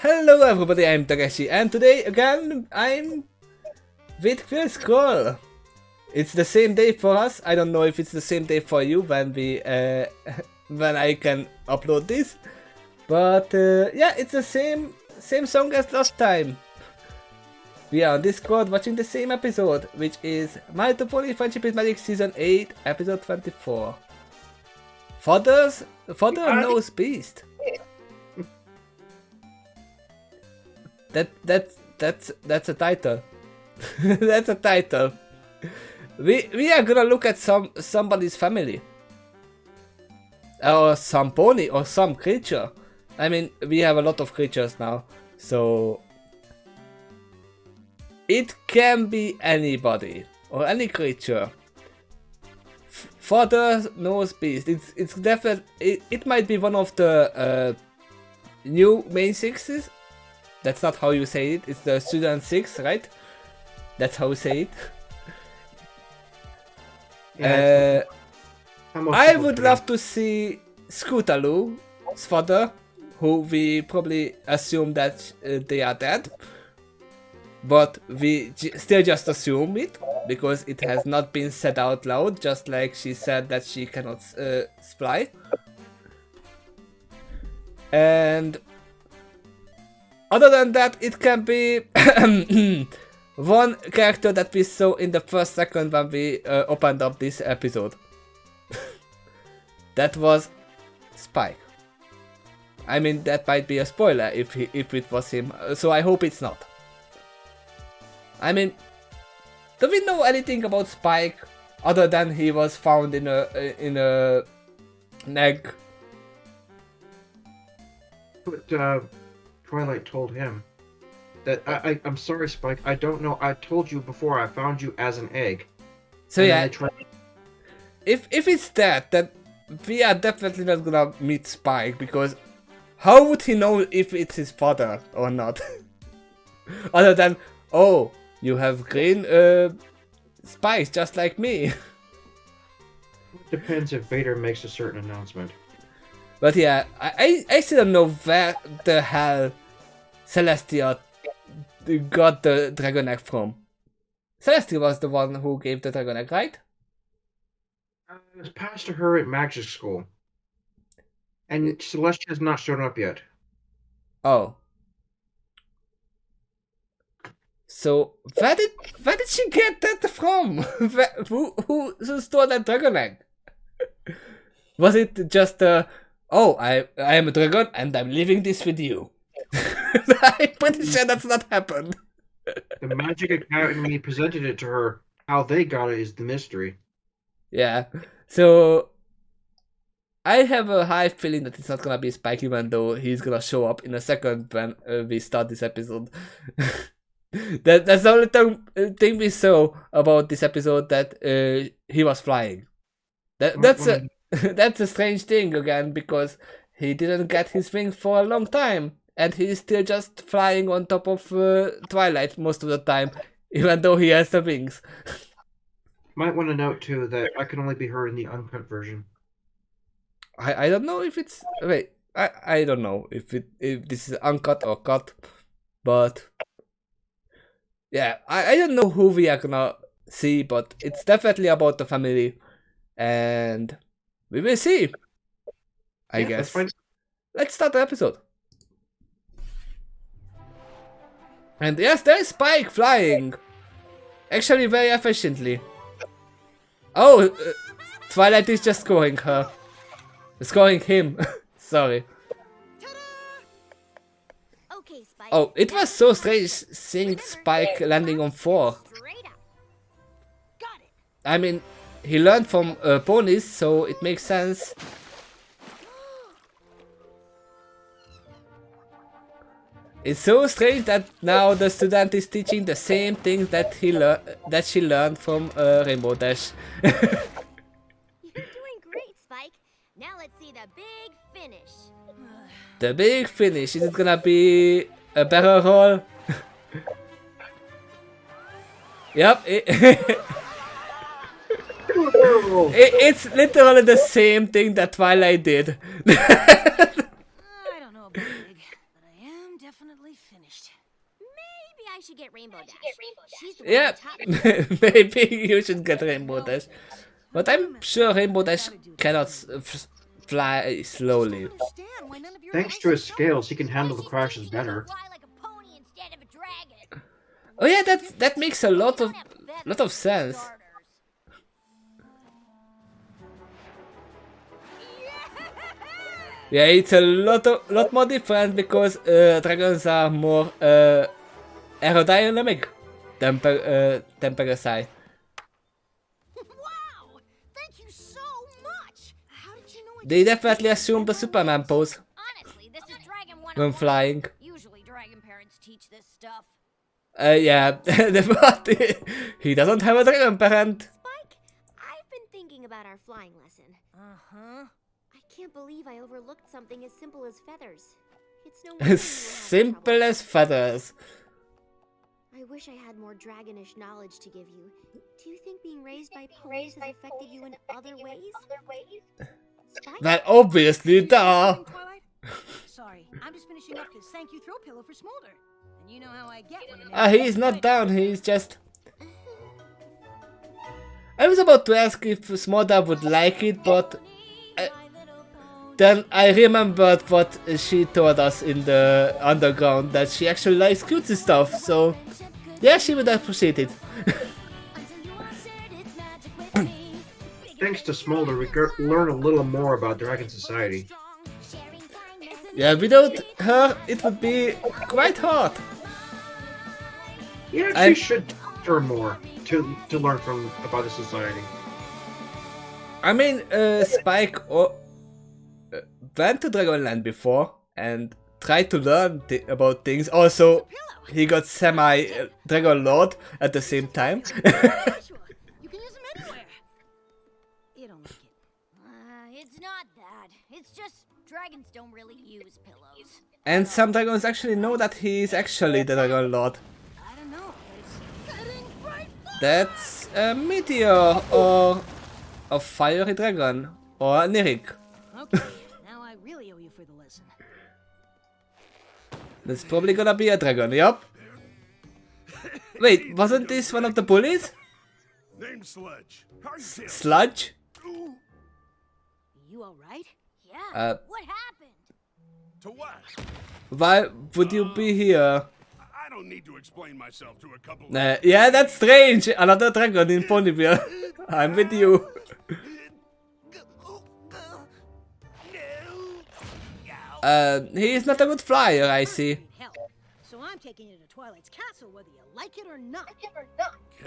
Hello everybody, I'm Takeshy, and today again I'm with Quill Scroll. It's the same day for us. I don't know if it's the same day for you when when I can upload this, but yeah, it's the same song as last time. We are on Discord watching the same episode, which is My Ep24 Friendship is Magic Season 8, Episode 24. Father knows Beast. That's a title. That's a title. We are gonna look at somebody's family. Or some pony or some creature. I mean, we have a lot of creatures now, so it can be anybody or any creature. Father knows Beast. It's definitely it might be one of the new main sixes. That's not how you say it. It's the student 6, right? That's how you say it. Yeah, I would love to see Scootaloo's father, who we probably assume that they are dead. But we still just assume it, because it has not been said out loud, just like she said that she cannot fly. And other than that, it can be one character that we saw in the first second when we opened up this episode. That was Spike. I mean, that might be a spoiler if it was him, so I hope it's not. I mean, do we know anything about Spike other than he was found in a egg? But Twilight told him that I'm sorry, Spike. I don't know. I told you before. I found you as an egg. So yeah, if it's that, then we are definitely not gonna meet Spike, because how would he know if it's his father or not? Other than, oh, you have green spikes just like me. It depends if Vader makes a certain announcement. But yeah, I still don't know where the hell Celestia got the dragon egg from. Celestia was the one who gave the dragon egg, right? It was passed to her at magic school. And Celestia has not shown up yet. Oh. So where did she get that from? Who stole that dragon egg? Was it just oh, I am a dragon and I'm leaving this with you? I'm pretty sure that's not happened. The Magic Academy presented it to her. How they got it is the mystery. Yeah, so I have a high feeling that it's not gonna be Spike, even though he's gonna show up in a second when we start this episode. That's the only thing we saw about this episode, that he was flying. That's a strange thing again, because he didn't get his wings for a long time, and he's still just flying on top of Twilight most of the time, even though he has the wings. Might want to note too that I can only be heard in the uncut version. I don't know if it's wait. I don't know if this is uncut or cut, but yeah, I don't know who we are gonna see, but it's definitely about the family, and we will see. I guess. Let's start the episode. And yes, there is Spike flying. Actually, very efficiently. Oh, Twilight is just scoring her. Scoring him. Sorry. Okay, Spike. Oh, it was so strange seeing Spike landing on 4. I mean, he learned from ponies, so it makes sense. It's so strange that now the student is teaching the same things that she learned from Rainbow Dash. You're doing great, Spike. Now let's see the big finish. The big finish. Is it gonna be a barrel roll? Yep. It's literally the same thing that Twilight did. I don't know about big, but I am definitely definitely finished. Maybe I should get Rainbow Dash. She's the one Yeah, on top. maybe you should get Rainbow Dash. But I'm sure Rainbow Dash cannot fly slowly. Thanks to his scales, he can handle the crashes better. Fly like a pony instead of a dragon. Oh yeah, that makes a lot of sense. Yeah, it's a lot more different because dragons are more aerodynamic than Pegasi. Wow! Thank you so much. How did you know it? They definitely assume the Superman pose Honestly, this is Dragon 101. when flying. Usually dragon parents teach this stuff. Yeah, but he doesn't have a dragon parent. Spike, I've been thinking about our flying lesson. Uh-huh. I can't believe I overlooked something as simple as feathers. It's no wonder you were having Simple trouble. as feathers. I wish I had more dragonish knowledge to give you. Do you think being raised by ponies has affected you in other ways? Spike? Well, obviously, duh. Twilight? Sorry, I'm just finishing up this thank you throw pillow for Smolder. And you know how I get when He's not down, he's just... I was about to ask if Smolder would like it, but... Then I remembered what she told us in the underground, that she actually likes cutesy stuff, so... Yeah, she would appreciate it. Thanks to Smolder, we learn a little more about Dragon Society. Yeah, without her, it would be quite hard. You actually should talk to her more to learn about the society. I mean, Spike went to Dragonland before and tried to learn about things. Also, he got semi-Dragon Lord at the same time. You can use them anywhere. You don't like it. It's not that. It's just dragons don't really use pillows. And some dragons actually know that he is actually the Dragon Lord. I don't know, but it's getting bright. That's a meteor or a fiery dragon or a Nirik. Okay, now I really owe you for the lesson. That's probably gonna be a dragon, yup. Wait, wasn't this one of the bullies? Name's Sledge. How you feeling? Sludge? You alright? Yeah. What happened? To what? Why would you be here? I don't need to explain myself to a couple Yeah, that's strange. Another dragon in Ponyville. I'm with you. He is not a good flyer, I see. Hell. So I'm taking you to Twilight's castle whether you like it or not.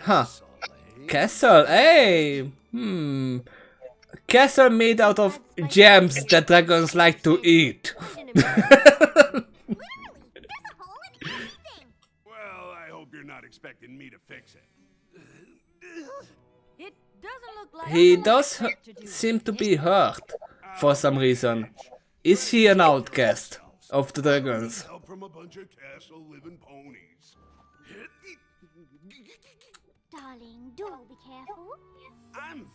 Huh. Castle, hey. Castle made out of gems that dragons like to eat. Literally, there's a hole in everything. Well, I hope you're not expecting me to fix it. It doesn't look like He does seem to be hurt for some reason. Is he an outcast of the dragons? Help from a bunch of castle-living ponies. Darling, do be careful. I'm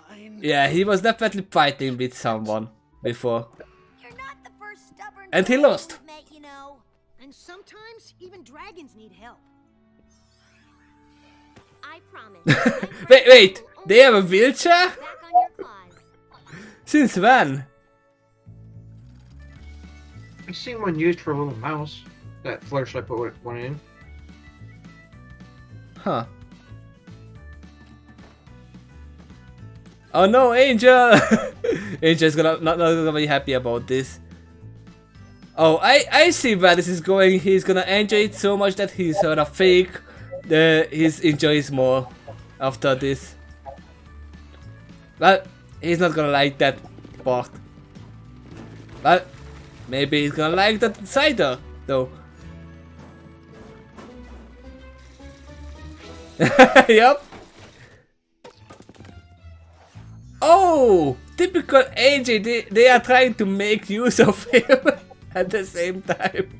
fine. Yeah, he was definitely fighting with someone before. You're not the first stubborn And he dragon lost. we've met, you know. And sometimes even dragons need help. I promise. Wait, they have a wheelchair? Back on your claws. Since when? I've seen one used for a little mouse. That flashlight put one in. Huh. Oh no, Angel! Angel's not gonna be happy about this. Oh, I see where this is going. He's gonna enjoy it so much that he's gonna fake his enjoys more after this. But he's not gonna like that part. But maybe he's gonna like that cider though. Yup. Oh, typical AJ. They are trying to make use of him at the same time.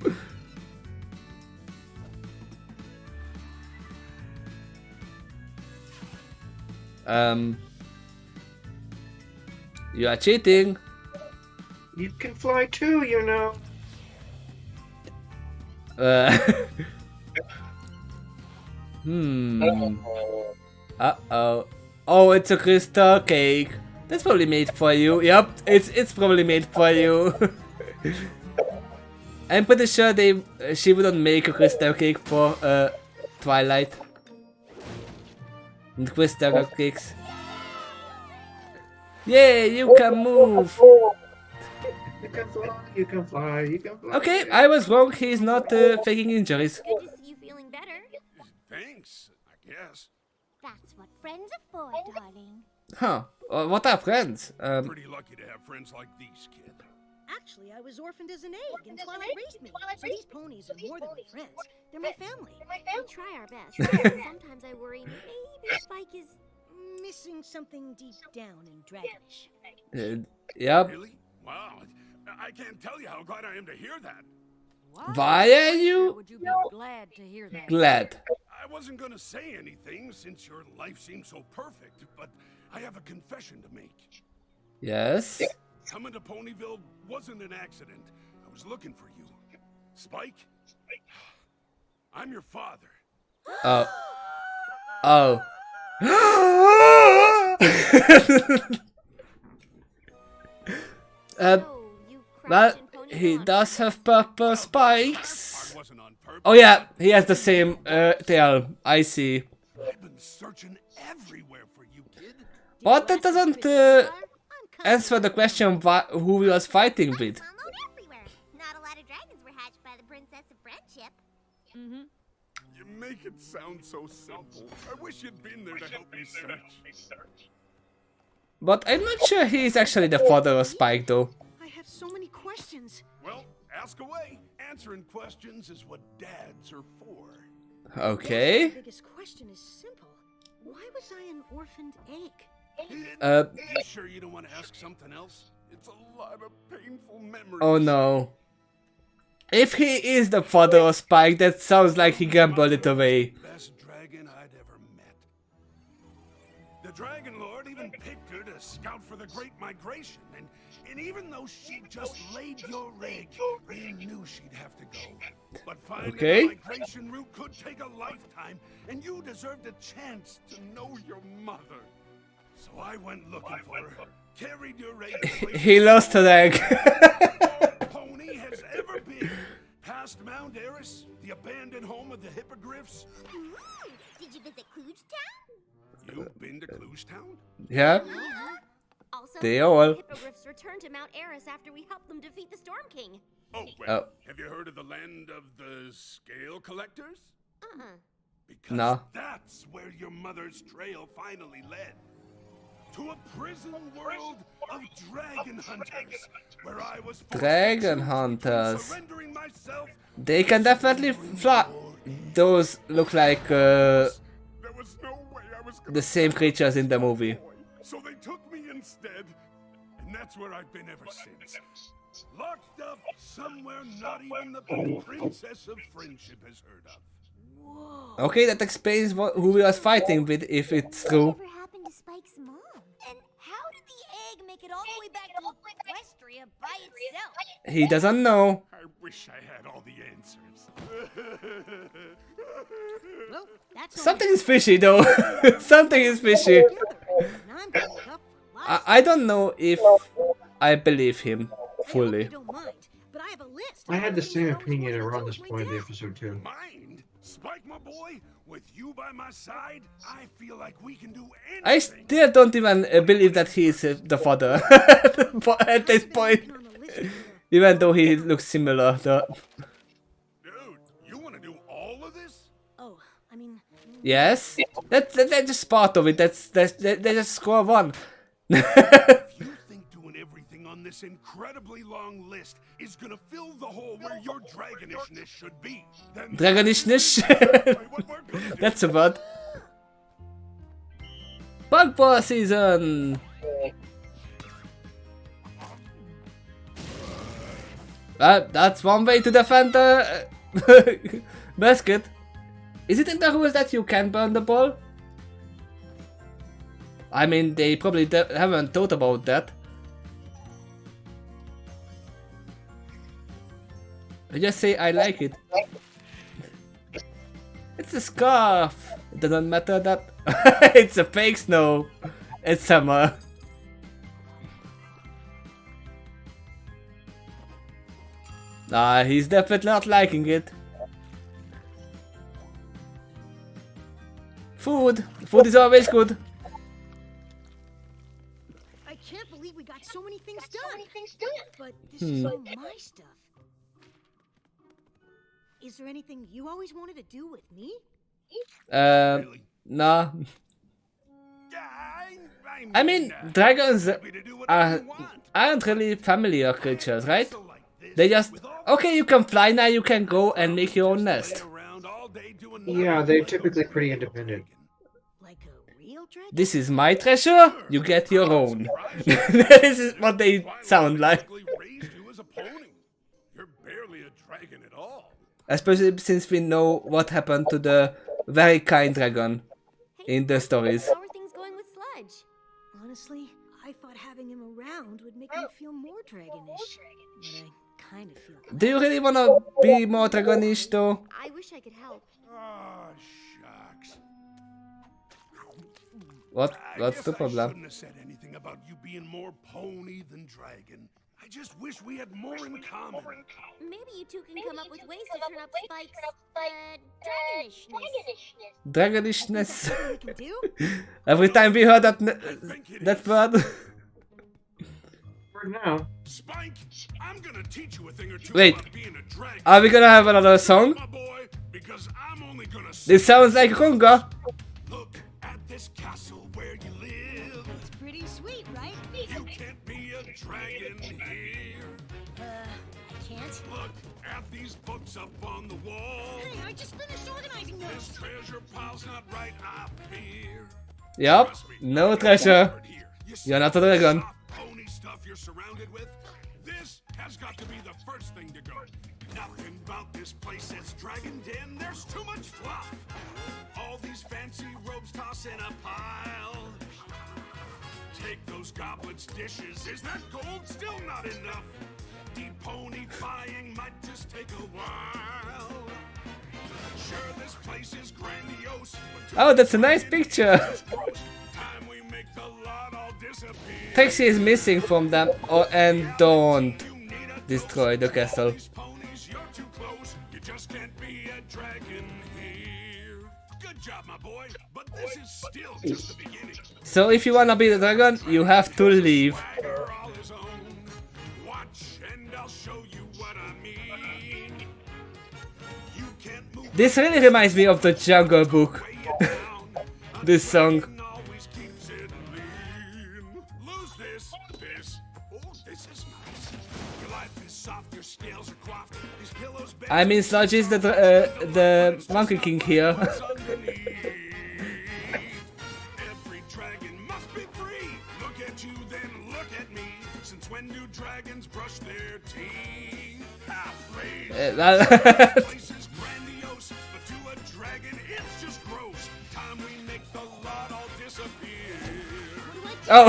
You are cheating. You can fly too, you know. Uh, Uh-oh. Oh, it's a crystal cake. That's probably made for you. Yep, it's probably made for you. I'm pretty sure she wouldn't make a crystal cake for Twilight. And crystal cakes. Yeah, you can move. You can fly, you can fly, you can fly. Okay, I was wrong. He's not faking injuries. Good to see you feeling better. Thanks, I guess. That's what friends are for, darling. Huh? What are friends? Pretty lucky to have friends like these, kid. Actually, I was orphaned as an egg, and Twilight raised me. So these ponies are more than my friends. They're my family. We try our best. Sometimes I worry maybe Spike is... Missing something deep down in Dragonish. Yep. Really? Wow. I can't tell you how glad I am to hear that. Why are you Would you be glad to hear that? glad? I wasn't gonna say anything since your life seems so perfect, but I have a confession to make. Yes. Coming to Ponyville wasn't an accident. I was looking for you. Spike? I'm your father. Oh. Oh. Oh, you Well, crashed in Pony he Pond. does have purple spikes. I wasn't on purpose. Oh yeah, he has the same tail. I see. I've been searching everywhere for you, kid. But that doesn't answer the question who he was fighting with. Well known everywhere. Not a lot of dragons were hatched by the Princess of Friendship. Mm-hmm. You make it sound so simple. I wish you'd been there to help me search. But I'm not sure he's actually the father of Spike though. I have so many questions. Well, ask away. Answering questions is what dads are for. Okay. The biggest question is simple. Why was I an orphaned egg? You sure you don't want to ask something else? It's a lot of painful memories. Oh no. If he is the father of Spike, that sounds like he gambled it away. Best dragon I'd ever met. The Dragon Lord even picked her to scout for the Great Migration, and even though she just laid your egg, we knew she'd have to go. But finding Okay. the migration route could take a lifetime, and you deserved a chance to know your mother. So I went looking for her, carried your egg. He lost an egg. Pony has ever been. Past Mount Eris, the abandoned home of the hippogriffs. Did you visit Klooge Town? You've been to Kloostown? Yeah. Also, They all. the hippogriffs returned to Mount Eris after we helped them defeat the Storm King. Oh, well, Oh. have you heard of the land of the scale collectors? Because No. that's where your mother's trail finally led. To a prison world of dragon hunters, where I was forced to Dragon choose hunters. between surrendering myself. They can definitely fly. Those look like There was no way I was gonna the same creatures in the movie. So they took me instead, and that's where I've been ever since. Locked up somewhere not even the Princess of Friendship has heard of. Okay, that explains who he was fighting with, if it's true. Whatever happened to Spike's mom? And how did the egg make it all the way back to Equestria by itself? He doesn't know. I wish I had all the answers. Well, that's all Something is fishy though. Something is fishy. together. And I'm gonna make up for lots. I don't know if I believe him I hope fully. you don't mind, but I have a list. I of had the things same I always opinion wanted around to this do point of the with episode too. Mind? Spike, my boy, with you by my side, I feel like we can do I anything. still don't even believe that he is the father at this point. Dad. On the list here. Even though he looks similar. Dude, you want to do all of this? Oh, I mean, Yes, that's just part of it. That's just score one. If you think doing everything on this incredibly long list is gonna fill the hole where your dragonishness should be, then Dragonishness. what we're gonna do. That's a word. Bug Ball season. That's one way to defend the basket. Is it in the rules that you can burn the ball? I mean, they probably haven't thought about that. I just say I like it. It's a scarf. It doesn't matter that it's a fake snow. It's summer. Nah, he's definitely not liking it. Food. Food is always good. I can't believe we got so many things done. But this is all my stuff. Is there anything you always wanted to do with me? Really? Nah. Yeah, I mean, dragons happy to do whatever are, you want. aren't really familiar creatures, right? So like this, They just, with all okay, you can fly now, you can go and make your own nest. around all day doing Yeah, nothing they're but typically pretty independent. Like a real dragon? This is my treasure, you get your own. This is what they Why would sound I like. basically raise you as a pony? You're barely a dragon at all. Especially since we know what happened to the very kind dragon Hey, in the stories. how are things going with Sludge? Honestly, I thought having him around would make me feel more dragonish. But I kind of feel Do you really wanna be more dragonish though? I wish I could help. Oh, shucks. What? I What's guess the I problem? shouldn't have said anything about you being more pony than dragon. I just wish we had more in common. Maybe you two can come up with ways to turn up Spike's, dragonishness. Dragonishness. we can do. Every time we heard that think it that is. word. For now. Spike, I'm gonna teach you a thing or two Wait. about being a dragon. Are we gonna have another song? My boy, because I'm only gonna This sounds like Runga. look at this castle where you live. It's pretty sweet, right? You can't be a dragon here. I can't. Look at these books up on the wall. Hey, I just finished organizing This those. treasure pile's not right, I fear. Yup, Trust me, no I'm treasure. covered here. You see You're not a all this dragon. soft pony stuff you're surrounded with? This has got to be the first thing to go. Nothing about this place says Dragon Den. There's too much fluff. All these fancy robes tossed in a pile. Take those goblets' dishes. Is that gold still not enough? Deponifying might just take a while. Sure, this place is grandiose. But Oh, that's a nice picture. time we make the lot all disappear. Takeshy is missing from them, and don't destroy the castle. These ponies, you're too close. You just can't be a dragon here. Good job, my boy. But this is still just the beginning. So if you wanna be the dragon, you have to leave. Swagger all his own. Watch, and I'll show you what I mean. You can't move This really reminds me of the Jungle Book. way down. This song. Dragon always keeps it lean. Lose this. Oh, this is nice. Your life is soft, your scales are coiffed. These pillows bend. I mean, Sludge is the Monkey King here. What's underneath? Every dragon must be free. Look at you, then look at me. Since when do dragons brush their teeth? Ah, please. This place is grandiose, but to a dragon it's just gross. Time we make the lot all disappear. Oh.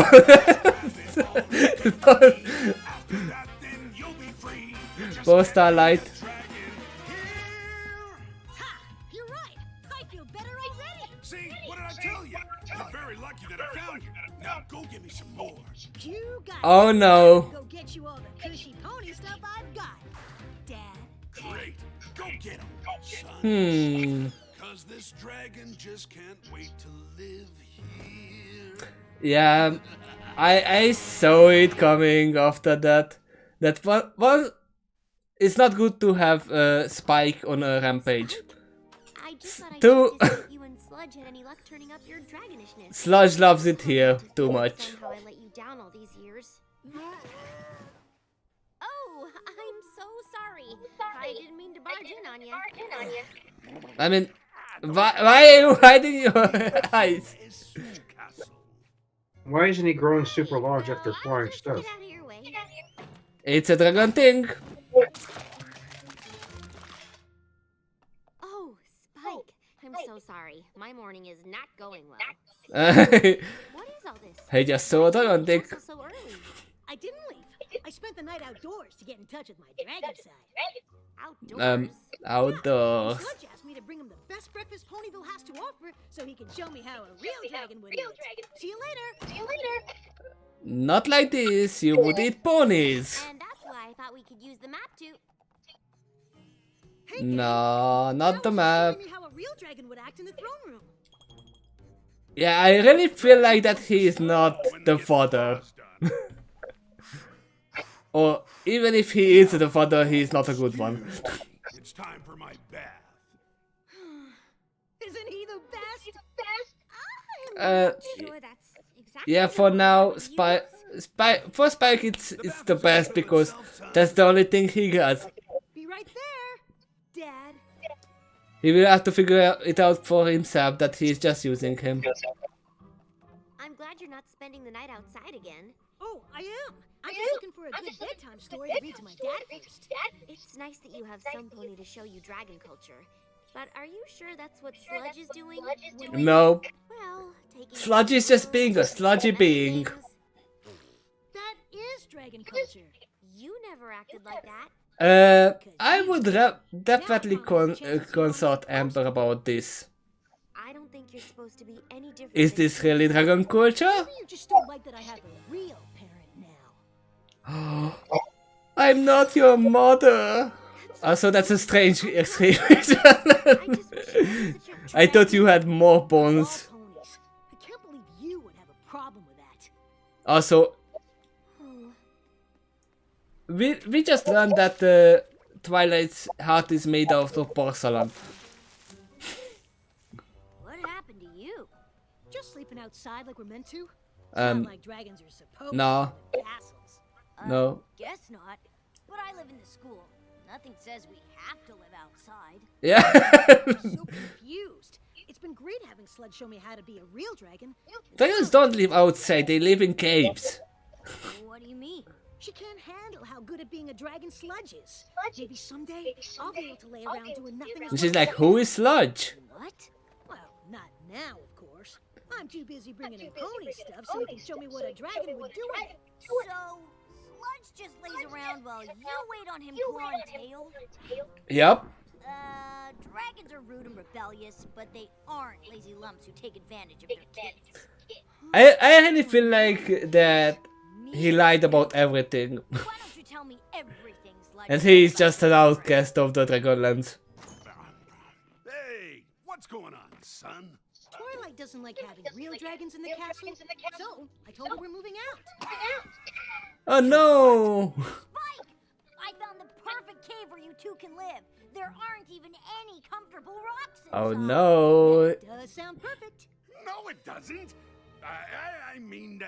After that, then you'll be free. Just Poor Starlight. dragon here. Ha! You're right. I feel better already. See, what did I tell you? You're very lucky that I found you. Now go get me some more. You got it. Oh no. Go get you all the cushy pony stuff I've got. Dad. Great. Go get him, son. Cause this dragon just can't wait to live here. Yeah, I saw it coming after that. That was it's not good to have Spike on a rampage. I just thought I'd Too- check to see if you and Sludge had any luck turning up your dragonishness. Sludge loves it here too much. Somehow I let you down all these years. Oh, I'm so sorry. I didn't mean to barge in on you. I mean, why are you hiding your eyes? His Swoon Castle. Why isn't he growing super large after flying Just stuff? get out of your way. It's a dragon thing. Oh, Spike. I'm so sorry. My morning is not going well. He What is all this? just saw a dragon thing. Castle so early. I didn't leave. I spent the night outdoors to get in touch with my dragon side. Outdoors. Outdoors. Sludge asked me to bring him the best breakfast so he can show me how a real dragon would eat. See you later. Not like this, you would eat ponies. And that's why I thought we could use the map to. Hey, gang. No, not the Now map. he's showing me how a real dragon would act in the throne room. Yeah, I really feel like that he is not the father. Or even if he is the father, he is not a good one. It's time for my bath. Isn't he the best? Sure, that's exactly Yeah, for now, Spike, for Spike, it's the best because that's the only thing he got. Be right there, Dad. He will have to figure it out for himself that he's just using him. I'm glad you're not spending the night outside again. Oh, I am. I'm just looking for a good bedtime story to read to my dad first. It's nice that you have some pony to show you dragon culture. But are you sure that's what Sludge is doing? No, Well, taking Sludge is just being a sludgy being. That is dragon culture. You never acted like that. I would definitely consult Amber about this. I don't think you're supposed to be any different. Is this really dragon culture? Maybe you just don't like that I have a real parent now. I'm not your mother. Also, that's a strange exclamation. I just wish you had such a I thought you had more bones. All ponies. I can't believe you would have a problem with that. Also, we just learned that Twilight's heart is made out of porcelain. What happened to you? Just sleeping outside like we're meant to. Um, Not like dragons are supposed no. to live in castles. No. Guess not. But I live in the school. Nothing says we have to live outside. Yeah. I'm so confused. It's been great having Sludge show me how to be a real dragon. Dragons don't live outside, they live in caves. What do you mean? She can't handle how good at being a dragon Sludge is. Maybe someday I'll be able to lay around doing nothing. And she's like, who is Sludge? What? Well, not now, of course. I'm too busy bringing in pony stuff so he can show me what a dragon would do with it. So, Sludge just lays around while you wait on him clawing tail? Yup. Dragons are rude and rebellious, but they aren't lazy lumps who take advantage of their kids. I really feel like that he lied about everything. Why don't you tell me everything, Sludge? And he is just an outcast of the Dragonlance. Hey, what's going on, son? Twilight doesn't like having real dragons in the castle, so I told her we're moving out. Oh no! Spike! I found the perfect cave where you two can live. There aren't even any comfortable rocks inside. Oh no! Does sound perfect. No, it doesn't. I mean,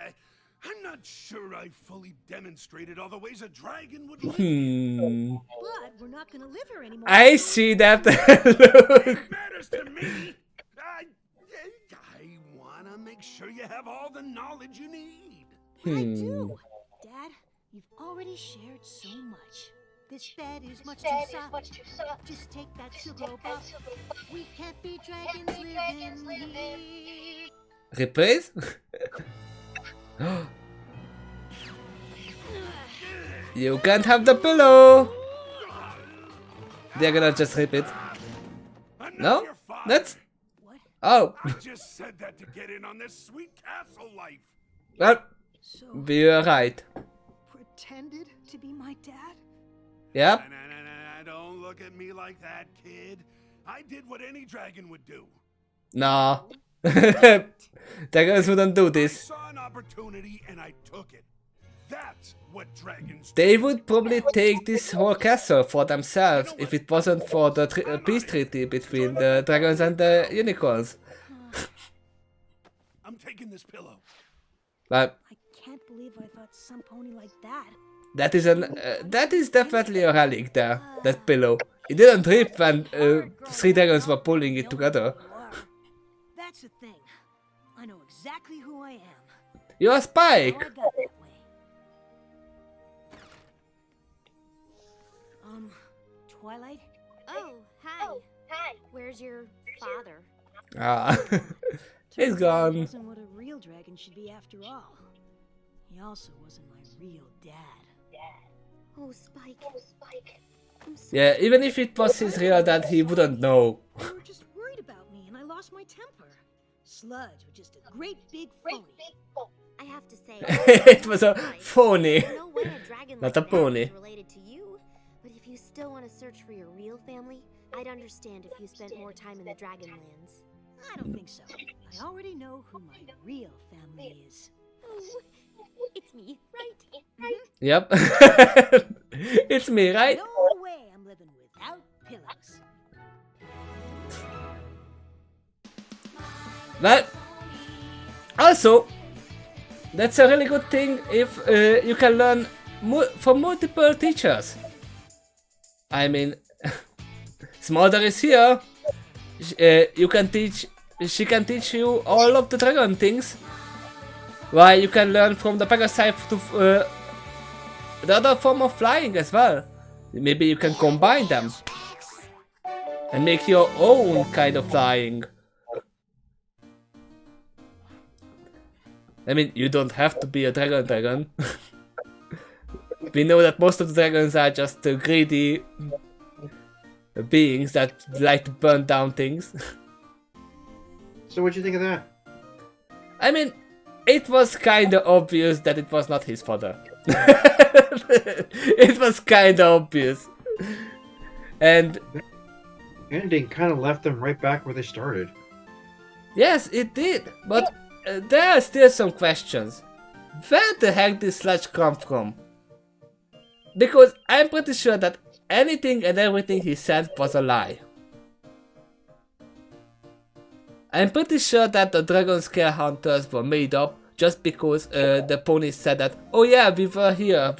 I'm not sure I fully demonstrated all the ways a dragon would live. But we're not gonna live here anymore. I see that look. It matters to me. I wanna make sure you have all the knowledge you need. I do. Dad, you've already shared so much. This bed is much too soft. Just take that sugar off. We can't be dragons living here. Reprise? You can't have the pillow! They're gonna just rip it. I'm not No? your father. That's... What? Oh. I just said that to get in on this sweet castle life. Well, So, you're right. pretended to be my dad? Yep. Nah, don't look at me like that, kid. I did what any dragon would do. No. Dragons wouldn't do I this. saw an opportunity and I took it. That's what dragons do. They would probably take this whole castle for themselves if it wasn't for the peace treaty between the dragons and the unicorns. I'm taking this pillow. But I can't believe I thought some pony like that. that is definitely a relic there. That pillow. It didn't rip when three dragons were pulling it together. That's the thing. I know exactly who I am. You're a How I Spike. got that way. Twilight? Oh, hi. Where's your father? Ah, he's Turns out he gone. wasn't what a real dragon should be after all. He also wasn't my real dad. Oh, Spike. I'm so Yeah, even if it was his real dad, he wouldn't know. They were just worried about me and I lost my temper. Sludge was just a great big phony. I have to say, It was a phony. there's no way a dragon Not like a that pony. is related to you. But if you still want to search for your real family, I'd understand if you spent more time in the Dragonlands. I don't think so. I already know who my real family is. Oh, it's me, right? Yep. It's me, right? No way I'm living without pillows. Well, also, that's a really good thing if you can learn from multiple teachers. I mean, Smolder is here. She can teach you all of the dragon things. While you can learn from the parasite to the other form of flying as well. Maybe you can combine them and make your own kind of flying. I mean, you don't have to be a dragon. We know that most of the dragons are just greedy beings that like to burn down things. So what'd you think of that? I mean, it was kinda obvious that it was not his father. It was kinda obvious. And Ending kind of left them right back where they started. yes, it did, but there are still some questions. Where the heck did Sludge come from? Because I'm pretty sure that anything and everything he said was a lie. I'm pretty sure that the dragon scare hunters were made up just because the ponies said that, oh yeah, we were here,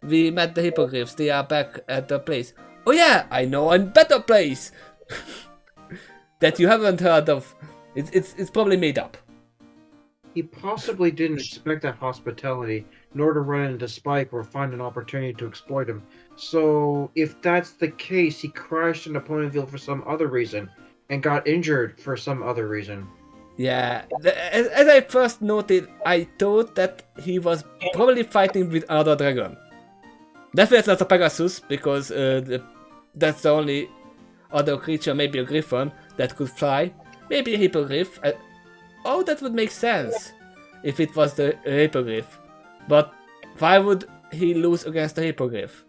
we met the hippogriffs, they are back at the place. Oh yeah, I know a better place that you haven't heard of. It's probably made up. He possibly didn't expect that hospitality, nor to run into Spike or find an opportunity to exploit him. So, if that's the case, he crashed into Ponyville for some other reason, and got injured for some other reason. Yeah, as I first noted, I thought that he was probably fighting with another dragon. Definitely not a Pegasus, because that's the only other creature, maybe a griffin, that could fly. Maybe a hippogriff. Oh, that would make sense if it was the hippogriff. But why would he lose against the hippogriff?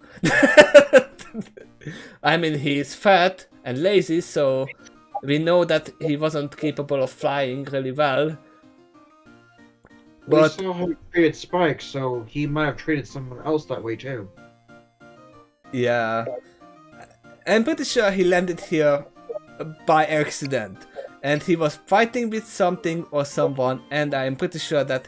I mean, he's fat and lazy, so we know that he wasn't capable of flying really well. We But saw how he treated Spike, so he might have treated someone else that way too. yeah, I'm pretty sure he landed here by accident. And he was fighting with something or someone, and I'm pretty sure that,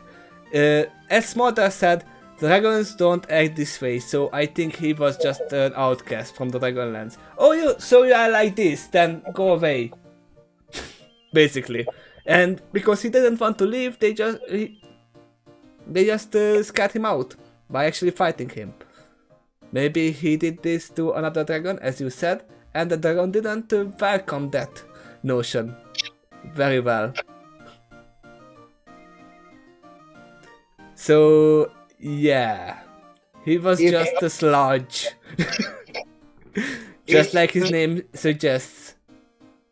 as Smolder said, dragons don't act this way, so I think he was just an outcast from the Dragonlands. Oh, you are like this, then go away. Basically. And because he didn't want to leave, they just scared him out by actually fighting him. Maybe he did this to another dragon, as you said, and the dragon didn't welcome that notion very well. So yeah, he was just a sludge. Just like his name suggests.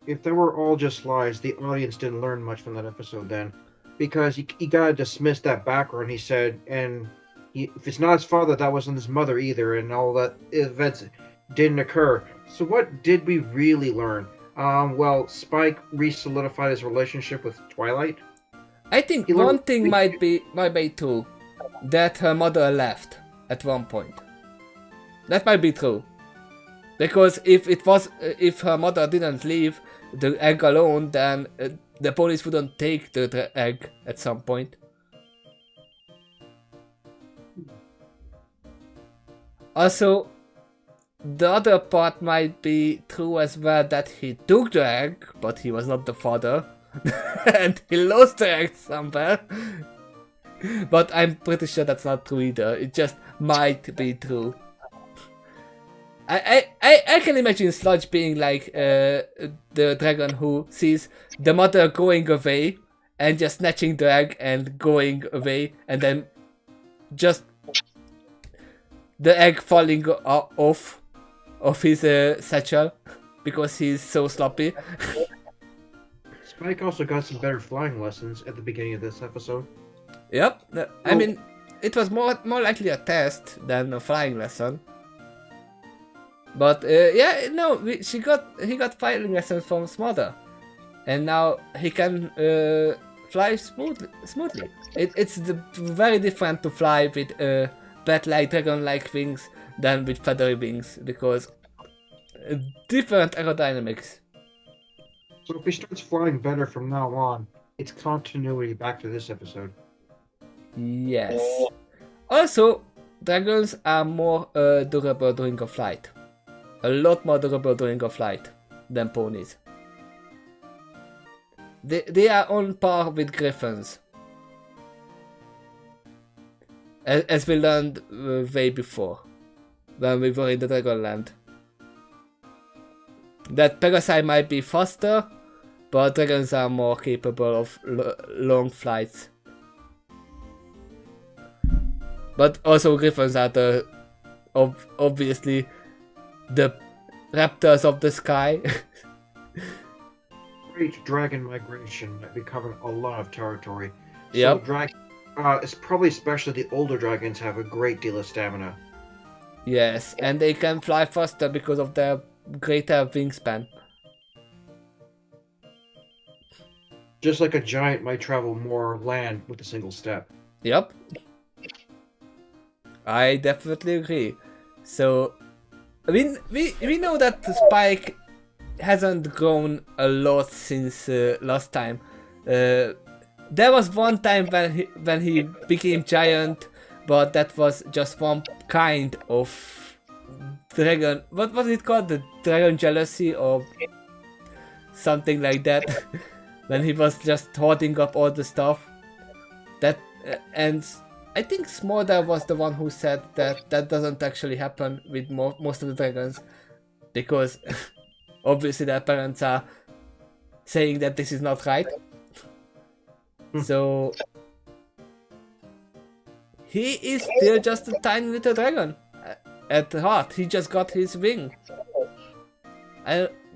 If they were all just lies, the audience didn't learn much from that episode then. Because he gotta dismiss that background, he said, and if it's not his father, that wasn't his mother either, and all that events didn't occur. So what did we really learn? Well, Spike re-solidified his relationship with Twilight. I think one thing might be true. That her mother left at one point. That might be true. Because if her mother didn't leave the egg alone, then the police wouldn't take the egg at some point. Also, the other part might be true as well, that he took the egg, but he was not the father. And he lost the egg somewhere. But I'm pretty sure that's not true either. It just might be true. I can imagine Sludge being like the dragon who sees the mother going away and just snatching the egg and going away, and then just the egg falling off of his satchel because he's so sloppy. Spike also got some better flying lessons at the beginning of this episode. Yep. I mean, it was more likely a test than a flying lesson. But yeah, no, he got flying lessons from Smother, and now he can fly smoothly. It's very different to fly with bat-like, dragon-like wings than with feathery wings, because different aerodynamics. So if he starts flying better from now on, it's continuity back to this episode. Yes. Also, dragons are more durable during a flight. A lot more durable during a flight than ponies. They are on par with griffins. As we learned way before, when we were in the Dragonland. That Parasite might be faster, but dragons are more capable of long flights. But also griffins are the obviously the raptors of the sky. Great dragon migration that we covered a lot of territory. So Yep. It's probably especially the older dragons have a great deal of stamina. Yes, and they can fly faster because of their greater wingspan. Just like a giant might travel more land with a single step. Yep. I definitely agree. So, I mean, we know that Spike hasn't grown a lot since last time. There was one time when he became giant, but that was just one kind of dragon. What was it called? The dragon jealousy or something like that. When he was just hoarding up all the stuff. That and I think Smolder was the one who said that doesn't actually happen with most of the dragons, because obviously their parents are saying that this is not right. So he is still just a tiny little dragon at heart. He just got his wing.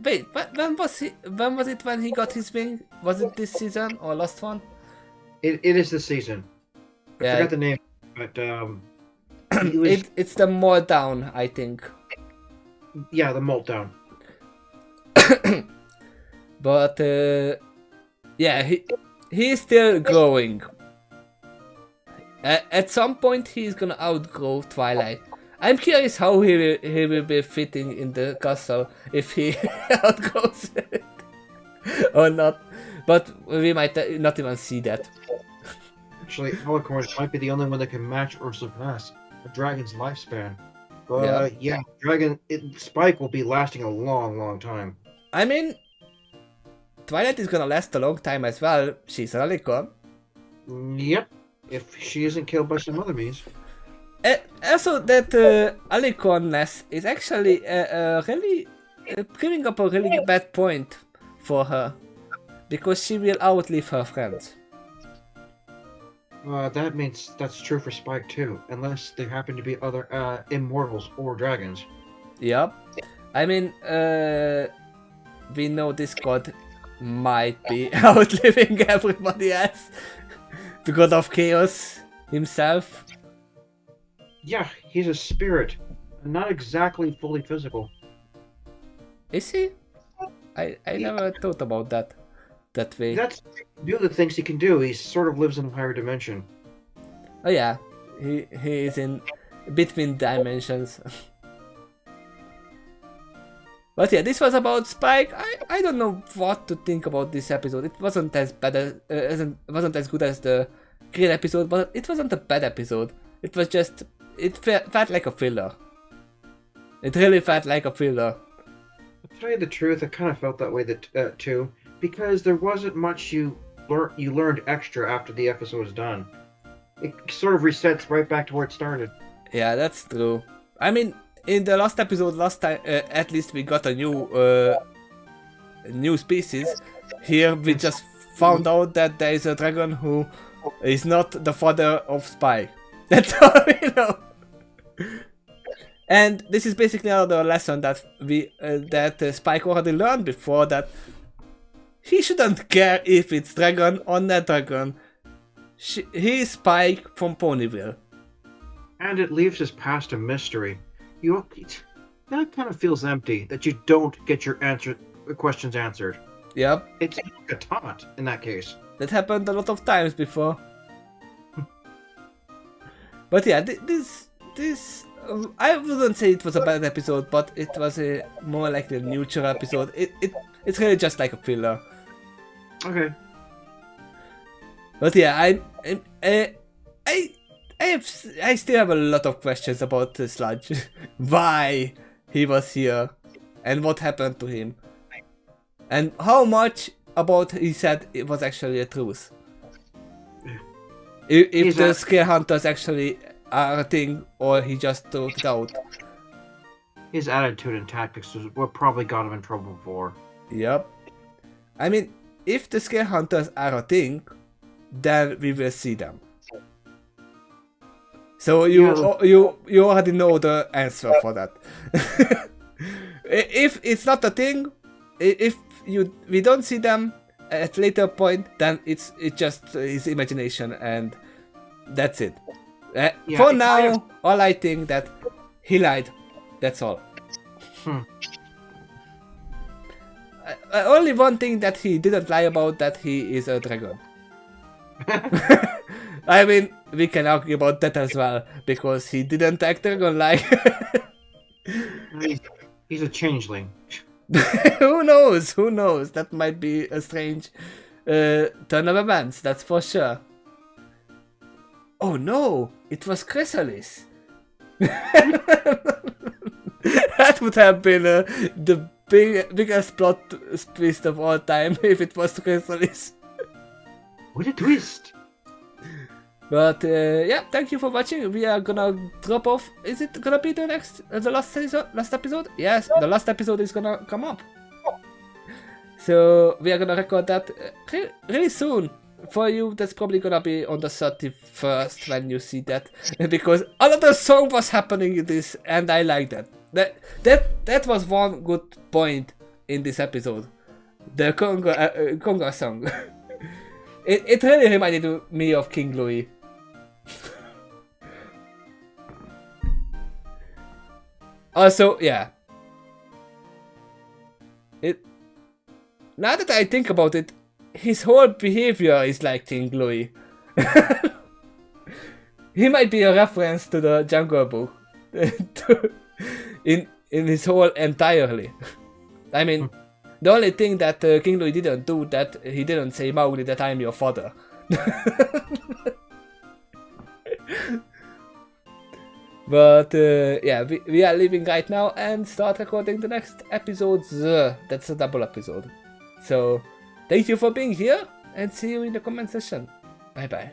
Wait, when was it when he got his wing? Was it this season or last one? It is this season. I forgot the name, but it's the more down, I think. Yeah, the Moltdown. But yeah, he is still growing. At some point, he's gonna outgrow Twilight. I'm curious how he will be fitting in the castle if he outgrows it or not. But we might not even see that. Actually, Alicorn might be the only one that can match or surpass a dragon's lifespan. But yeah, Spike will be lasting a long, long time. I mean, Twilight is gonna last a long time as well. She's an Alicorn. Yep, if she isn't killed by some other means. Also, that Alicornness is actually really bringing up a really bad point for her, because she will outlive her friends. That means that's true for Spike too, unless there happen to be other immortals or dragons. Yep. I mean, we know this god might be outliving everybody else. The god of chaos himself. Yeah, he's a spirit, not exactly fully physical. Is he? I never thought about that way. That's the other things he can do. He sort of lives in a higher dimension. Oh yeah, he is in between dimensions. But yeah, this was about Spike. I don't know what to think about this episode. It wasn't as bad wasn't as good as the Green episode, but it wasn't a bad episode. It was just felt like a filler. It really felt like a filler. To tell you the truth, I kind of felt that way too, because there wasn't much you learned extra after the episode was done. It sort of resets right back to where it started. Yeah, that's true. I mean, in the last episode, last time, at least we got a new species. Here we just found out that there is a dragon who is not the father of Spike. That's all we know. And this is basically another lesson that Spike already learned before, that he shouldn't care if it's dragon or not dragon. He's Spike from Ponyville. And it leaves his past a mystery. That kind of feels empty, that you don't get your questions answered. Yep. It's like a taunt in that case. That happened a lot of times before. But yeah, this I wouldn't say it was a bad episode, but it was a more like a neutral episode. It's really just like a filler. Okay. But yeah, I still have a lot of questions about Sludge. Why he was here, and what happened to him, and how much about he said it was actually a truth. If the scare hunters actually are a thing, or he just thought it out. His attitude and tactics was what probably got him in trouble before. Yep. I mean, if the scare hunters are a thing, then we will see them. So you already know the answer for that. If it's not a thing, if we don't see them at later point, then it's just his imagination, and that's it. For now, all I think that he lied. That's all. Only one thing that he didn't lie about, that he is a dragon. I mean, we can argue about that as well, because he didn't act dragon-like. He's a changeling. Who knows? Who knows? That might be a strange turn of events, that's for sure. Oh no! It was Chrysalis! That would have been the biggest plot twist of all time if it was Chrysalis. What a twist! But yeah, thank you for watching. We are gonna drop off. Is it gonna be the last episode? Yes, the last episode is gonna come up. So we are gonna record that really soon. For you, that's probably gonna be on the 31st when you see that, because another song was happening in this, and I like that. That was one good point in this episode. The Conga song. It really reminded me of King Louis. Also, yeah. Now that I think about it, his whole behavior is like King Louis. He might be a reference to the Jungle Book. in his whole entirely. I mean, the only thing that King Louis didn't do, that he didn't say, Mowgli, that I'm your father. But yeah, we are leaving right now and start recording the next episodes. That's a double episode. So thank you for being here, and see you in the comment section. Bye bye.